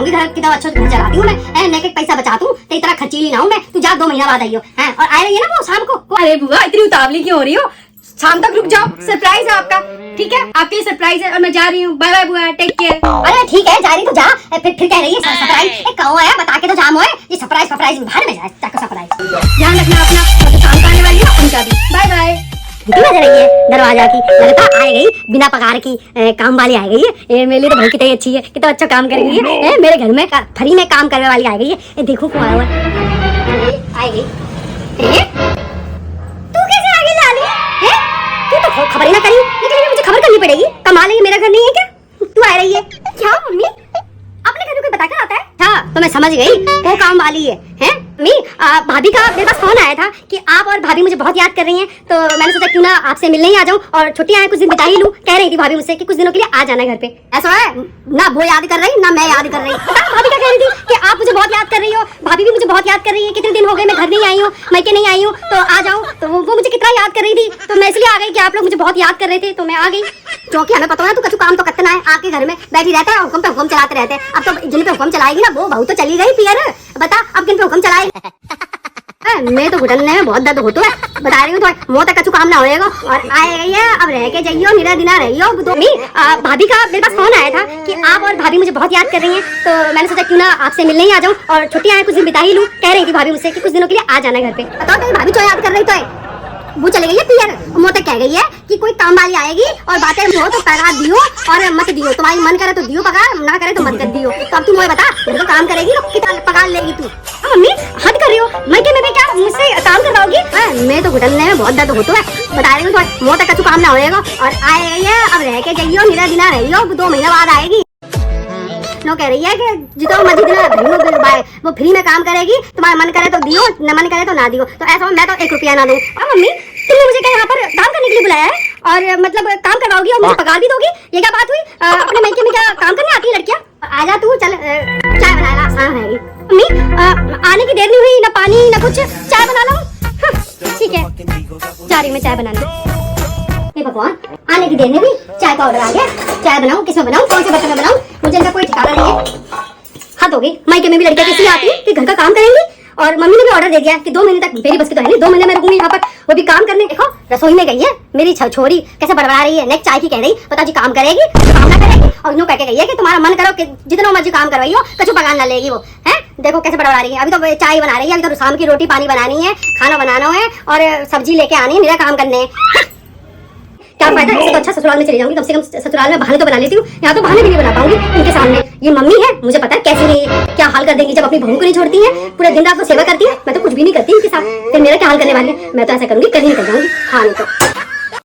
बताऊंगी घर की अच्छा घर चलाती हूँ मैं, नेक एक पैसा बचाती हूँ, तो इतना खर्चीली ना हूँ मैं। तू जा 2 महीना बाद आई हो और आए रही है ना वो शाम को। अरे बुआ इतनी उतावली क्यों हो रही हो, शाम तक रुक जाओ, सरप्राइज है आपका, ठीक है आपके लिए सरप्राइज है और मैं जा रही हूँ। बाय बाय बुआ, टेक केयर। अरे ठीक है जा रही तो जा, फिर कह रही है सरप्राइज। कहो है बता के तो जाम होए, ये सरप्राइज बाहर में जाए सरप्राइज। ध्यान रखना अपना, तो काम करने वाली है उनका भी। Bye bye. बज रही है दरवाजा की, लगता आ गई बिना पगार की काम वाली आ गई है। ये मेरे लिए तो भाई कितनी अच्छी है, कितना अच्छा काम कर रही है। मेरे घर में फ्री में काम करने वाली आ गई है। ये देखो कौन आया हुआ है, आ गई। तू कैसे आ गई लाली? तू तो खबर ही ना करी, लेकिन मुझे खबर करनी पड़ेगी। कमाल है, ये मेरा घर नहीं है क्या? तू आ रही है क्या मम्मी? अपने घर में कोई बता कर आता है? हाँ तो मैं समझ गई वो काम वाली है। मम्मी भाभी का मेरे पास फोन आया था कि आप और भाभी मुझे बहुत याद कर रही हैं, तो मैंने सोचा क्यों ना आपसे मिलने ही आ जाऊं और छुट्टियां हैं कुछ दिन बिता ही लूं। कह रही थी भाभी मुझसे कि कुछ दिनों के लिए आ जाना घर पे। ऐसा है ना, वो याद कर रही ना मैं याद कर रही। भाभी क्या कह रही थी कि आप मुझे बहुत याद कर रही हो, भाभी भी मुझे बहुत याद कर रही है। कितने दिन हो गए मैं घर नहीं आई हूँ, मैके नहीं आई हूँ, तो आ जाऊँ। तो वो मुझे कितना याद कर रही थी, तो मैं इसलिए आ गई कि आप लोग मुझे बहुत याद कर रहे थे, तो मैं आ गई। क्योंकि हमें पता है तू कुछ काम तो करना है, आपके घर में बैठी रहता है, हुक्म पे हुक्म चलाते रहते हैं। अब तो जिन पे हुक्म चलाएगी ना वो बहू तो चली गई पियर, बता अब किन पे हुक्म चलाएगी? मैं तो घुटने में बहुत दर्द होता है, बता रही हूँ तो मुँह तक कछु काम ना होएगा। और आए गई है अब रह के जाइयो, निरा दिना रहियो। भाभी का मेरे पास फोन आया था कि आप और भाभी मुझे बहुत याद कर रही हैं, तो मैंने सोचा क्यों ना आपसे मिलने ही आ जाऊँ और छुट्टियां हैं कुछ दिन बिता ही लूं। कह रही थी भाभी मुझसे कि कुछ दिनों के लिए आ जाना घर पे। बताओ तेरी भाभी तो याद कर रही तो है, वो चली गई है पियर, मुँह तक कह गई है कि कोई काम वाली आएगी और बातें हो तो पगार दियो और मत दियो, तुम्हारी मन करे तो दियो पगार, ना करे तो मत कर दियो। तो अब तू मुझे बता, तो काम करेगी तो कितना पगार लेगी तू? मम्मी हद कर रही हो, मैं भी क्या मुझसे काम करवाओगी? मैं तो घुटने में बहुत दर्द होता है, बता रही हूँ तो मुँह तक कछु काम ना होएगा। और आए गई है अब रह के जाइयो, निरा दिना रहियो, 2 महीना बाद आएगी। नो कह रही है कि जितना मर्जी दिन वो फ्री में काम करेगी, तुम्हारा मन करे तो दियो, न मन करे तो ना दियो। तो ऐसा मैं तो 1 रुपया ना दूं। मम्मी तुमने मुझे क्या यहाँ पर काम करने के लिए बुलाया है और मतलब काम करवाओगी और मुझे पगार भी दोगी? ये क्या बात हुई? अपने मैके में क्या काम करने आती है लड़कियाँ? आजा तू, चल चाय बनाएगा आसान है। मम्मी आने की देर नहीं हुई, ना पानी ना कुछ, चाय बना लो। ठीक है जा रही मैं चाय बनाना। हे भगवान आने की देर में भी चाय का ऑर्डर आ गया। चाय बनाऊं, किसमें बनाऊं, कौन से बर्तन में बनाऊं, मुझे इनका कोई ठिकाना नहीं है। हद हो गई, मायके में भी लड़कियां किसी आती है कि घर का काम करेंगी। और मम्मी ने भी ऑर्डर दे दिया कि 2 महीने तक, मेरी बस की तो है नहीं, 2 महीने में रुकूंगी यहाँ पर, वो भी काम करने। देखो रसोई में गई है मेरी छोरी, कैसे बड़बड़ा रही है, नेक चाय की कह रही, पता जी काम करेगी काम ना करेगी, और यूँ कह के गई है कि तुम्हारा मन करो कि जितना मर्जी काम करवाइयो, कछु पगार ना लेगी वो है। देखो कैसे बड़बड़ा रही है, अभी तो चाय बना रही है, अभी तो शाम की रोटी पानी बनानी है, खाना बनाना है और सब्जी लेके आनी है, मेरा काम करने। क्या फायदा, इससे तो अच्छा ससुराल में चली जाऊंगी, कम से कम ससुराल में बहाने तो बना लेती हूँ, यहाँ तो बहाने भी नहीं बना पाऊंगी इनके सामने। ये मम्मी है, मुझे पता है कैसी नहीं क्या हाल कर देंगी जब अपनी बहू को नहीं छोड़ती है, पूरे दिन रात वो सेवा करती है, मैं तो कुछ भी नहीं करती इनके साथ, फिर मेरा क्या हाल करने वाली है। मैं तो ऐसा करूंगी कहीं निकल जाऊंगी। हाँ नहीं तो